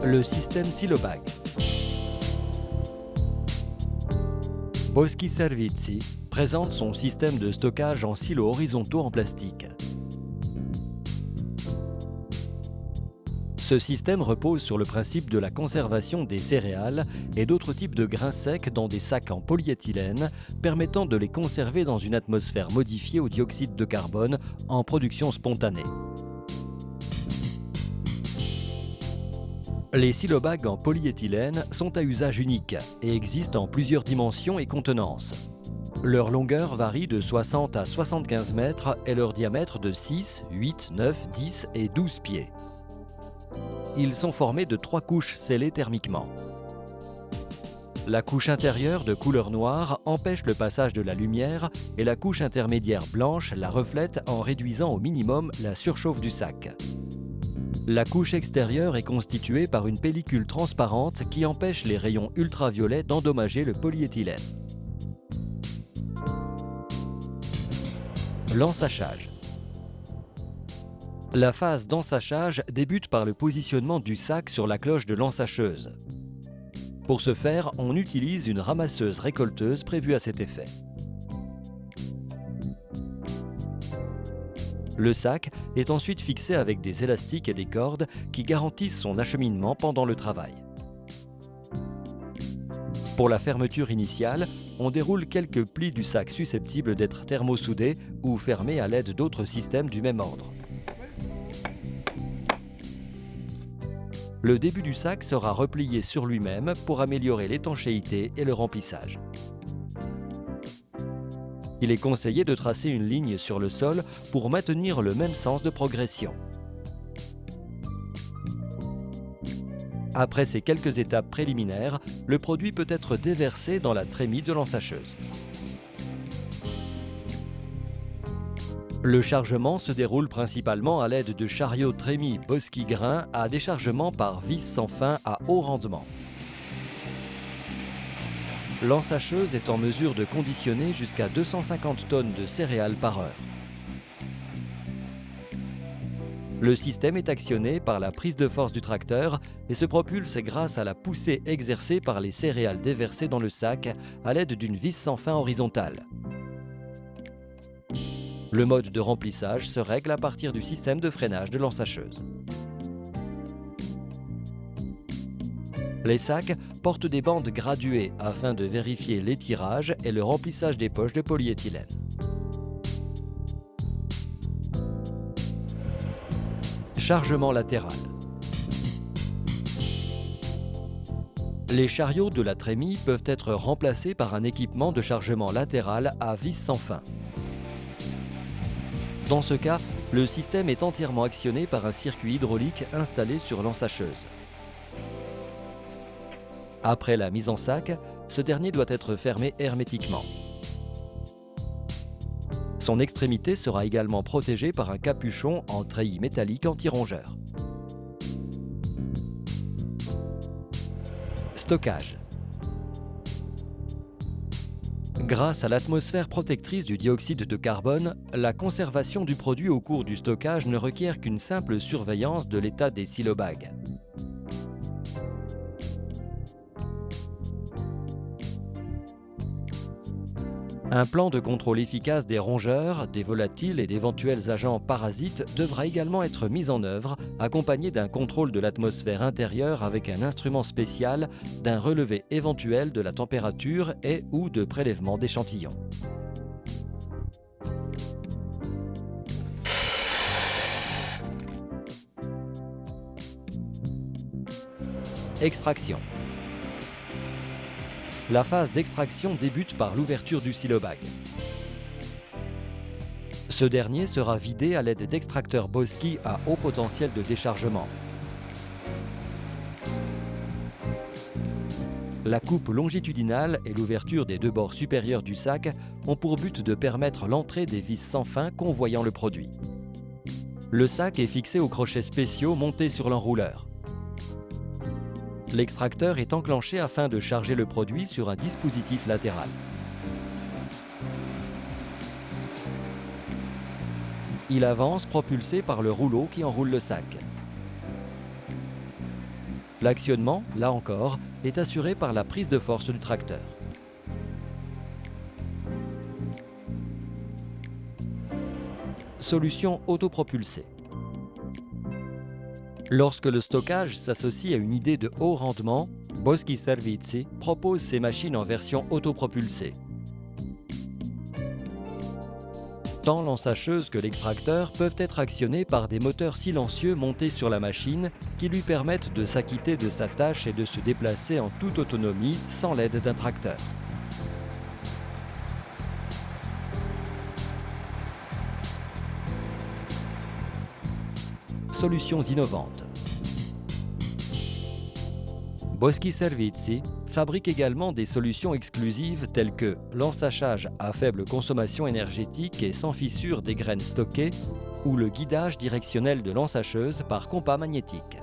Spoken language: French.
Le système Silobag. Boschi Servizi présente son système de stockage en silos horizontaux en plastique. Ce système repose sur le principe de la conservation des céréales et d'autres types de grains secs dans des sacs en polyéthylène, permettant de les conserver dans une atmosphère modifiée au dioxyde de carbone en production spontanée. Les silobags en polyéthylène sont à usage unique et existent en plusieurs dimensions et contenances. Leur longueur varie de 60 à 75 mètres et leur diamètre de 6, 8, 9, 10 et 12 pieds. Ils sont formés de 3 couches scellées thermiquement. La couche intérieure de couleur noire empêche le passage de la lumière et la couche intermédiaire blanche la reflète en réduisant au minimum la surchauffe du sac. La couche extérieure est constituée par une pellicule transparente qui empêche les rayons ultraviolets d'endommager le polyéthylène. L'ensachage. La phase d'ensachage débute par le positionnement du sac sur la cloche de l'ensacheuse. Pour ce faire, on utilise une ramasseuse-récolteuse prévue à cet effet. Le sac est ensuite fixé avec des élastiques et des cordes qui garantissent son acheminement pendant le travail. Pour la fermeture initiale, on déroule quelques plis du sac susceptibles d'être thermosoudés ou fermés à l'aide d'autres systèmes du même ordre. Le début du sac sera replié sur lui-même pour améliorer l'étanchéité et le remplissage. Il est conseillé de tracer une ligne sur le sol pour maintenir le même sens de progression. Après ces quelques étapes préliminaires, le produit peut être déversé dans la trémie de l'ensacheuse. Le chargement se déroule principalement à l'aide de chariots trémies Boschi grain à déchargement par vis sans fin à haut rendement. L'ensacheuse est en mesure de conditionner jusqu'à 250 tonnes de céréales par heure. Le système est actionné par la prise de force du tracteur et se propulse grâce à la poussée exercée par les céréales déversées dans le sac à l'aide d'une vis sans fin horizontale. Le mode de remplissage se règle à partir du système de freinage de l'ensacheuse. Les sacs portent des bandes graduées afin de vérifier l'étirage et le remplissage des poches de polyéthylène. Chargement latéral. Les chariots de la trémie peuvent être remplacés par un équipement de chargement latéral à vis sans fin. Dans ce cas, le système est entièrement actionné par un circuit hydraulique installé sur l'ensacheuse. Après la mise en sac, ce dernier doit être fermé hermétiquement. Son extrémité sera également protégée par un capuchon en treillis métallique anti-rongeur. Stockage. Grâce à l'atmosphère protectrice du dioxyde de carbone, la conservation du produit au cours du stockage ne requiert qu'une simple surveillance de l'état des silobags. Un plan de contrôle efficace des rongeurs, des volatiles et d'éventuels agents parasites devra également être mis en œuvre, accompagné d'un contrôle de l'atmosphère intérieure avec un instrument spécial, d'un relevé éventuel de la température et/ou de prélèvement d'échantillons. Extraction. La phase d'extraction débute par l'ouverture du silobag. Ce dernier sera vidé à l'aide d'extracteurs Boschi à haut potentiel de déchargement. La coupe longitudinale et l'ouverture des deux bords supérieurs du sac ont pour but de permettre l'entrée des vis sans fin convoyant le produit. Le sac est fixé aux crochets spéciaux montés sur l'enrouleur. L'extracteur est enclenché afin de charger le produit sur un dispositif latéral. Il avance propulsé par le rouleau qui enroule le sac. L'actionnement, là encore, est assuré par la prise de force du tracteur. Solution autopropulsée. Lorsque le stockage s'associe à une idée de haut rendement, Boschi Servizi propose ses machines en version autopropulsée. Tant l'ensacheuse que l'extracteur peuvent être actionnés par des moteurs silencieux montés sur la machine qui lui permettent de s'acquitter de sa tâche et de se déplacer en toute autonomie sans l'aide d'un tracteur. Solutions innovantes. Boschi Servizi fabrique également des solutions exclusives telles que l'ensachage à faible consommation énergétique et sans fissure des graines stockées ou le guidage directionnel de l'ensacheuse par compas magnétique.